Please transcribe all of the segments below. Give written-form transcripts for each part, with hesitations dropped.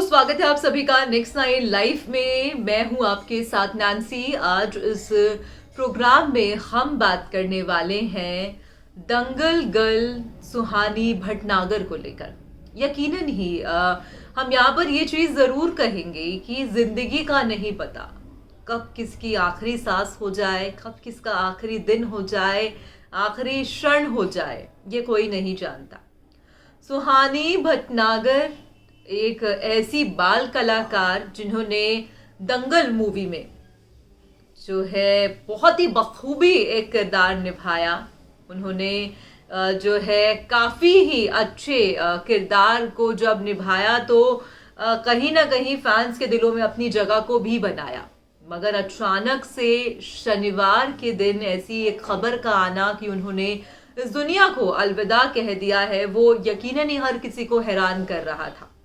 स्वागत है आप सभी का नेक्स्ट 9 लाइफ में। मैं हूं आपके साथ नैन्सी। आज इस प्रोग्राम में हम बात करने वाले हैं दंगल गर्ल सुहानी भटनागर को लेकर। यकीनन ही हम यहाँ पर ये चीज़ ज़रूर कहेंगे कि ज़िंदगी का नहीं पता कब किसकी आखिरी सांस हो जाए, कब किसका आखिरी दिन हो जाए, आखिरी क्षण हो जाए, ये कोई नहीं जानता। सुहानी भटनागर एक ऐसी बाल कलाकार जिन्होंने दंगल मूवी में जो है बहुत ही बखूबी एक किरदार निभाया। उन्होंने जो है काफ़ी ही अच्छे किरदार को जब निभाया तो कहीं ना कहीं फैंस के दिलों में अपनी जगह को भी बनाया। मगर अचानक से शनिवार के दिन ऐसी एक खबर का आना कि उन्होंने इस दुनिया को अलविदा कह दिया है, वो यकीनन ही हर किसी को हैरान कर रहा था।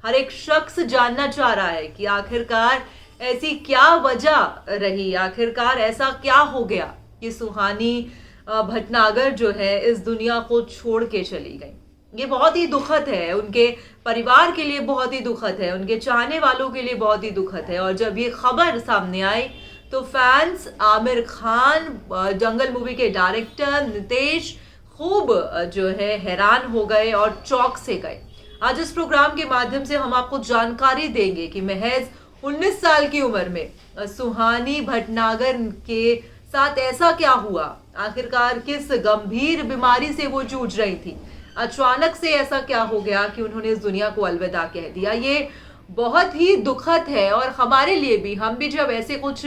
हर एक शख्स जानना चाह रहा है कि आखिरकार ऐसी क्या वजह रही, आखिरकार ऐसा क्या हो गया कि सुहानी भटनागर जो है इस दुनिया को छोड़ के चली गई। ये बहुत ही दुखद है, उनके परिवार के लिए बहुत ही दुखद है, उनके चाहने वालों के लिए बहुत ही दुखद है। और जब ये खबर सामने आई तो फैंस, आमिर खान, दंगल मूवी के डायरेक्टर नितेश खूब जो है हैरान हो गए और चौंक से गए। आज इस प्रोग्राम के माध्यम से हम आपको जानकारी देंगे कि महज 19 साल की उम्र में सुहानी भटनागर के साथ ऐसा क्या हुआ, आखिरकार किस गंभीर बीमारी से वो जूझ रही थी, अचानक से ऐसा क्या हो गया कि उन्होंने इस दुनिया को अलविदा कह दिया। ये बहुत ही दुखद है और हमारे लिए भी, हम भी जब ऐसे कुछ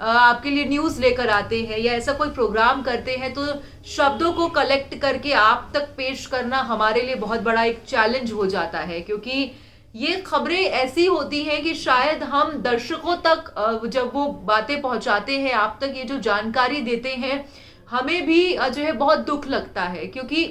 आपके लिए न्यूज़ लेकर आते हैं या ऐसा कोई प्रोग्राम करते हैं तो शब्दों को कलेक्ट करके आप तक पेश करना हमारे लिए बहुत बड़ा एक चैलेंज हो जाता है, क्योंकि ये खबरें ऐसी होती हैं कि शायद हम दर्शकों तक जब वो बातें पहुंचाते हैं, आप तक ये जो जानकारी देते हैं, हमें भी जो है बहुत दुख लगता है। क्योंकि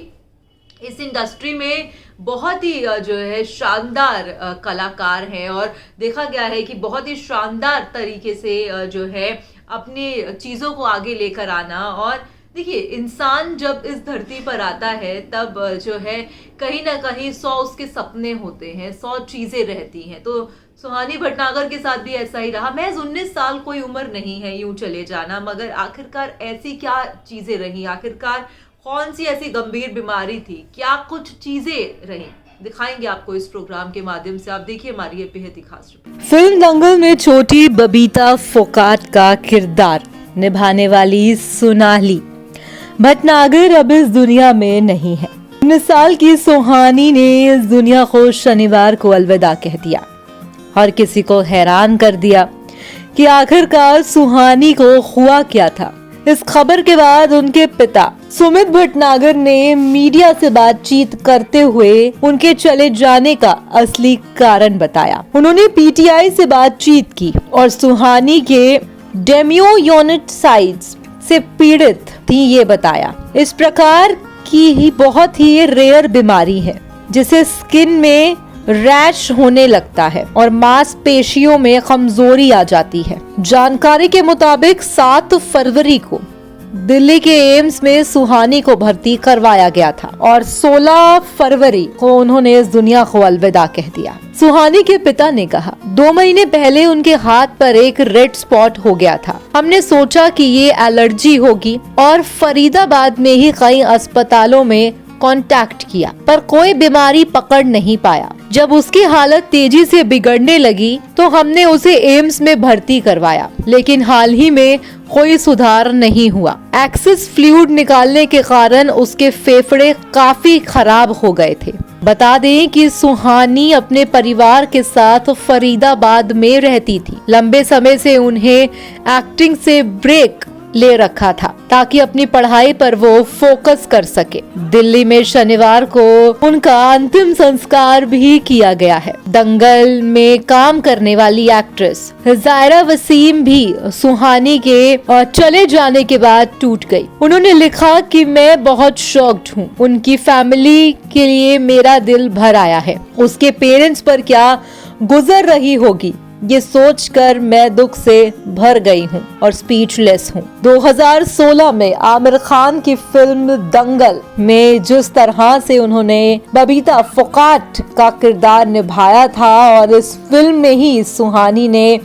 इस इंडस्ट्री में बहुत ही जो है शानदार कलाकार हैं और देखा गया है कि बहुत ही शानदार तरीके से जो है अपनी चीज़ों को आगे लेकर आना। और देखिए, इंसान जब इस धरती पर आता है तब जो है कहीं ना कहीं 100 उसके सपने होते हैं, 100 चीज़ें रहती हैं। तो सुहानी भटनागर के साथ भी ऐसा ही रहा। महज 19 साल कोई उम्र नहीं है यूं चले जाना, मगर आखिरकार ऐसी क्या चीज़ें रही, आखिरकार कौन सी ऐसी गंभीर बीमारी थी, क्या कुछ चीजें रही, दिखाएंगे आपको इस प्रोग्राम के माध्यम से। आप देखिए हमारी ये बेहद ही खास रिपोर्ट। फिल्म दंगल में छोटी बबीता फोगाट का किरदार निभाने वाली सोनाली भटनागर अब इस दुनिया में नहीं है। 19 साल की सुहानी ने इस दुनिया को शनिवार को अलविदा कह दिया और किसी को हैरान कर दिया कि आखिरकार सुहानी को हुआ क्या था। इस खबर के बाद उनके पिता सुमित भटनागर ने मीडिया से बातचीत करते हुए उनके चले जाने का असली कारण बताया। उन्होंने पीटीआई से बातचीत की और सुहानी के डेमियोनिटाइटिस से पीड़ित थी ये बताया। इस प्रकार की ही बहुत ही रेयर बीमारी है जिसे स्किन में रैश होने लगता है और मांसपेशियों में कमजोरी आ जाती है। जानकारी के मुताबिक 7 फरवरी को दिल्ली के एम्स में सुहानी को भर्ती करवाया गया था और 16 फरवरी को उन्होंने इस दुनिया को अलविदा कह दिया। सुहानी के पिता ने कहा, 2 महीने पहले उनके हाथ पर एक रेड स्पॉट हो गया था। हमने सोचा कि ये एलर्जी होगी और फरीदाबाद में ही कई अस्पतालों में कांटेक्ट किया पर कोई बीमारी पकड़ नहीं पाया। जब उसकी हालत तेजी से बिगड़ने लगी तो हमने उसे एम्स में भर्ती करवाया, लेकिन हाल ही में कोई सुधार नहीं हुआ। एक्सेस फ्लूइड निकालने के कारण उसके फेफड़े काफी खराब हो गए थे। बता दें कि सुहानी अपने परिवार के साथ फरीदाबाद में रहती थी। लंबे समय से उन्हें एक्टिंग से ब्रेक ले रखा था ताकि अपनी पढ़ाई पर वो फोकस कर सके। दिल्ली में शनिवार को उनका अंतिम संस्कार भी किया गया है। दंगल में काम करने वाली एक्ट्रेस ज़ायरा वसीम भी सुहानी के चले जाने के बाद टूट गई। उन्होंने लिखा कि मैं बहुत शॉक्ड हूँ, उनकी फैमिली के लिए मेरा दिल भर आया है। उसके पेरेंट्स पर क्या गुजर रही होगी ये सोचकर मैं दुख से भर गई हूँ और स्पीचलेस हूँ। 2016 में आमिर खान की फिल्म दंगल में जिस तरह से उन्होंने बबीता फोगाट का किरदार निभाया था और इस फिल्म में ही सुहानी ने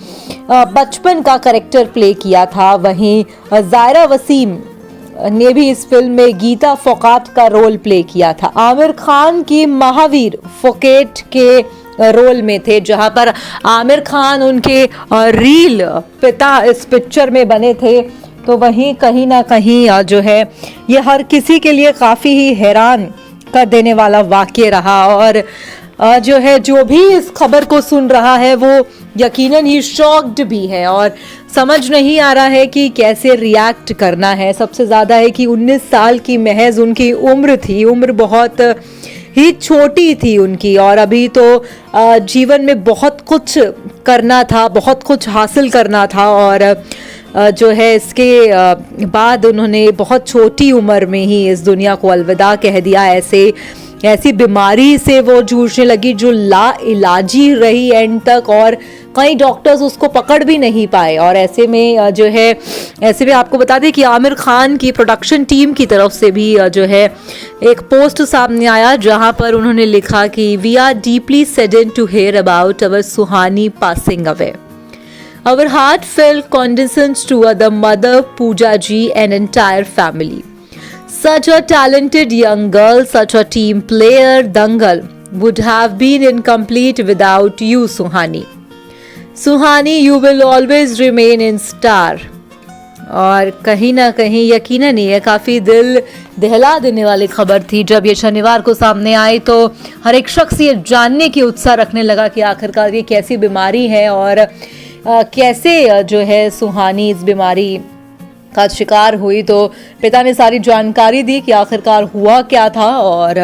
बचपन का कैरेक्टर प्ले किया था, वहीं जायरा वसीम ने भी इस फिल्म में गीता फोगाट का रोल प्ले किया था। आमिर खान की महावीर फोगाट के रोल में थे, जहां पर आमिर खान उनके रील पिता इस पिक्चर में बने थे। तो वहीं कहीं ना कहीं जो है ये हर किसी के लिए काफ़ी ही हैरान कर देने वाला वाक़या रहा और जो है जो भी इस खबर को सुन रहा है वो यकीनन ही शॉक्ड भी है और समझ नहीं आ रहा है कि कैसे रिएक्ट करना है। सबसे ज़्यादा है कि 19 साल की महज उनकी उम्र थी, उम्र बहुत ही छोटी थी उनकी और अभी तो जीवन में बहुत कुछ करना था, बहुत कुछ हासिल करना था और जो है इसके बाद उन्होंने बहुत छोटी उम्र में ही इस दुनिया को अलविदा कह दिया। ऐसी बीमारी से वो जूझने लगी जो ला इलाजी रही एंड तक और कई डॉक्टर्स उसको पकड़ भी नहीं पाए। और ऐसे में जो है ऐसे में आपको बता दें कि आमिर खान की प्रोडक्शन टीम की तरफ से भी जो है एक पोस्ट सामने आया जहां पर उन्होंने लिखा कि we are deeply saddened to hear about our Suhani passing away. Our heartfelt condolences to the mother, Pooja ji, and entire family. Such a talented young girl, such a team player, Dangal would have been incomplete without you, Suhani. Suhani, you will always remain in star. और कहीं ना कहीं यकीनन ये काफ़ी दिल दहला देने वाली खबर थी। जब ये शनिवार को सामने आई तो हर एक शख्स ये जानने की उत्साह रखने लगा कि आखिरकार ये कैसी बीमारी है और कैसे जो है सुहानी इस बीमारी का शिकार हुई। तो पिता ने सारी जानकारी दी कि आखिरकार हुआ क्या था और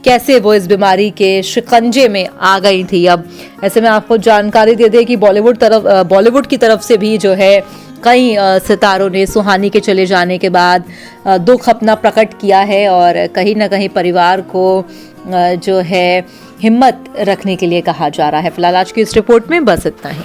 कैसे वो इस बीमारी के शिकंजे में आ गई थी। अब ऐसे में आपको जानकारी दे दें कि बॉलीवुड की तरफ से भी जो है कई सितारों ने सुहानी के चले जाने के बाद दुख अपना प्रकट किया है और कहीं ना कहीं परिवार को जो है हिम्मत रखने के लिए कहा जा रहा है। फिलहाल आज की इस रिपोर्ट में बस इतना ही।